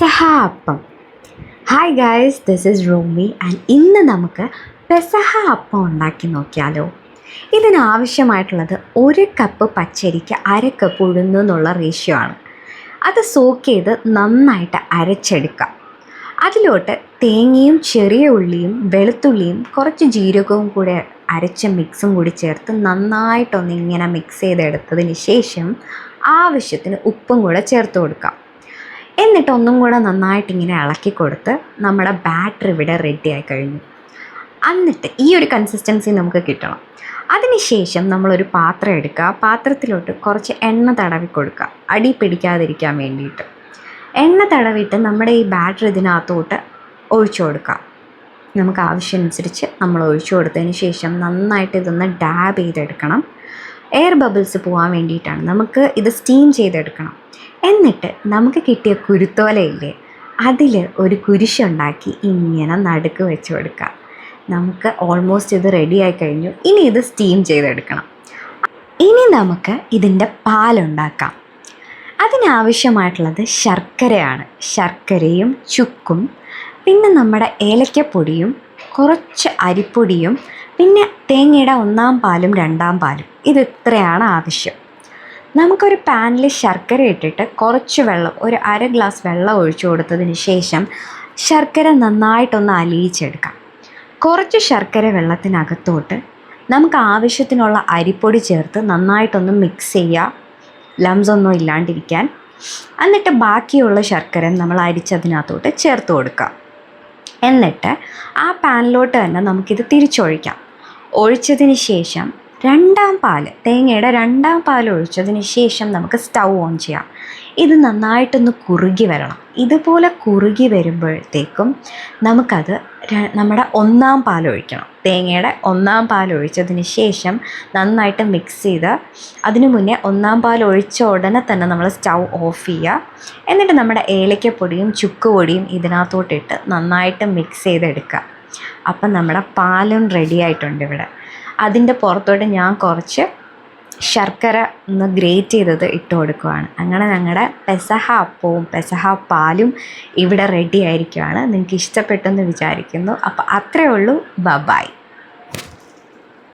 പെസഹ അപ്പം. Hi guys, this is Rumi and ഇന്ന് നമുക്ക് പെസഹ അപ്പം ഉണ്ടാക്കി നോക്കിയാലോ. ഇതിനാവശ്യമായിട്ടുള്ളത് 1 കപ്പ് പച്ചരിക്ക് 1/2 കപ്പ് ഉഴുന്ന് എന്നുള്ള റേഷ്യോ ആണ്. അത് സോക്ക് ചെയ്ത് നന്നായിട്ട് അരച്ചെടുക്കാം. അതിലോട്ട് തേങ്ങയും ചെറിയ ഉള്ളിയും വെളുത്തുള്ളിയും കുറച്ച് ജീരകവും കൂടെ അരച്ച മിക്സും കൂടി ചേർത്ത് നന്നായിട്ടൊന്നിങ്ങനെ മിക്സ് ചെയ്തെടുത്തതിന് ശേഷം ആവശ്യത്തിന് ഉപ്പും കൂടെ ചേർത്ത് കൊടുക്കാം. എന്നിട്ട് ഒന്നും കൂടെ നന്നായിട്ടിങ്ങനെ ഇളക്കി കൊടുത്ത് നമ്മുടെ ബാറ്റർ ഇവിടെ റെഡി ആയി കഴിഞ്ഞു. എന്നിട്ട് ഈ ഒരു കൺസിസ്റ്റൻസി നമുക്ക് കിട്ടണം. അതിനുശേഷം നമ്മളൊരു പാത്രം എടുക്കുക. പാത്രത്തിലോട്ട് കുറച്ച് എണ്ണ തടവി കൊടുക്കുക, അടി പിടിക്കാതിരിക്കാൻ വേണ്ടിയിട്ട്. എണ്ണ തടവിയിട്ട് നമ്മുടെ ഈ ബാറ്റർ ഇതിനകത്തോട്ട് ഒഴിച്ചു കൊടുക്കുക. നമുക്ക് ആവശ്യമനുസരിച്ച് നമ്മൾ ഒഴിച്ചു കൊടുത്തതിന് ശേഷം നന്നായിട്ട് ഇതൊന്ന് ഡാബ് ചെയ്തെടുക്കണം. എയർ ബബിൾസ് പോകാൻ വേണ്ടിയിട്ടാണ്. നമുക്ക് ഇത് സ്റ്റീം ചെയ്തെടുക്കണം. എന്നിട്ട് നമുക്ക് കിട്ടിയ കുരുത്തോലയില്ലേ, അതിൽ ഒരു കുരിശുണ്ടാക്കി ഇങ്ങനെ നടുക്ക് വെച്ച് കൊടുക്കുക. നമുക്ക് ഓൾമോസ്റ്റ് ഇത് റെഡിയായി കഴിഞ്ഞു. ഇനി ഇത് സ്റ്റീം ചെയ്തെടുക്കണം. ഇനി നമുക്ക് ഇതിൻ്റെ പാലുണ്ടാക്കാം. അതിനാവശ്യമായിട്ടുള്ളത് ശർക്കരയാണ്. ശർക്കരയും ചുക്കും, പിന്നെ നമ്മുടെ ഏലക്കപ്പൊടിയും കുറച്ച് അരിപ്പൊടിയും പിന്നെ തേങ്ങയുടെ 1-ാം പാലും 2-ാം പാലും. ഇത് ഇത്രയാണ് ആവശ്യം. നമുക്കൊരു പാനിൽ ശർക്കര ഇട്ടിട്ട് കുറച്ച് വെള്ളം, ഒരു 1/2 ഗ്ലാസ് വെള്ളം ഒഴിച്ചു കൊടുത്തതിന് ശേഷം ശർക്കര നന്നായിട്ടൊന്ന് അലിയിച്ചെടുക്കാം. കുറച്ച് ശർക്കര വെള്ളത്തിനകത്തോട്ട് നമുക്ക് ആവശ്യത്തിനുള്ള അരിപ്പൊടി ചേർത്ത് നന്നായിട്ടൊന്ന് മിക്സ് ചെയ്യുക, ലംസ് ഒന്നും ഇല്ലാണ്ടിരിക്കാൻ. എന്നിട്ട് ബാക്കിയുള്ള ശർക്കര നമ്മൾ അരിച്ചതിനകത്തോട്ട് ചേർത്ത് കൊടുക്കുക. എന്നിട്ട് ആ പാനിലോട്ട് തന്നെ നമുക്കിത് തിരിച്ചൊഴിക്കാം. ഒഴിച്ചതിന് ശേഷം 2-ാം പാല്, തേങ്ങയുടെ 2-ാം പാൽ ഒഴിച്ചതിന് ശേഷം നമുക്ക് സ്റ്റൗ ഓൺ ചെയ്യാം. ഇത് നന്നായിട്ടൊന്ന് കുറുകി വരണം. ഇതുപോലെ കുറുകി വരുമ്പോഴത്തേക്കും നമുക്കത് നമ്മുടെ 1-ാം പാൽ ഒഴിക്കണം. തേങ്ങയുടെ 1-ാം പാൽ ഒഴിച്ചതിന് ശേഷം നന്നായിട്ട് മിക്സ് ചെയ്ത്, അതിനു മുന്നേ 1-ാം പാൽ ഒഴിച്ച ഉടനെ തന്നെ നമ്മൾ സ്റ്റൗ ഓഫ് ചെയ്യുക. എന്നിട്ട് നമ്മുടെ ഏലക്കപ്പൊടിയും ചുക്കുപൊടിയും ഇതിനകത്തോട്ടിട്ട് നന്നായിട്ട് മിക്സ് ചെയ്തെടുക്കുക. അപ്പം നമ്മുടെ പാലും റെഡി ആയിട്ടുണ്ട് ഇവിടെ. അതിൻ്റെ പുറത്തോട്ട് ഞാൻ കുറച്ച് ശർക്കര ഒന്ന് ഗ്രേറ്റ് ചെയ്തത് ഇട്ട് കൊടുക്കുകയാണ്. അങ്ങനെ ഞങ്ങളുടെ പെസഹ അപ്പവും പെസഹ പാലും ഇവിടെ റെഡി ആയിരിക്കുകയാണ്. നിങ്ങൾക്ക് ഇഷ്ടപ്പെട്ടെന്ന് വിചാരിക്കുന്നു. അപ്പോൾ അത്രയേ ഉള്ളൂ. ബൈ.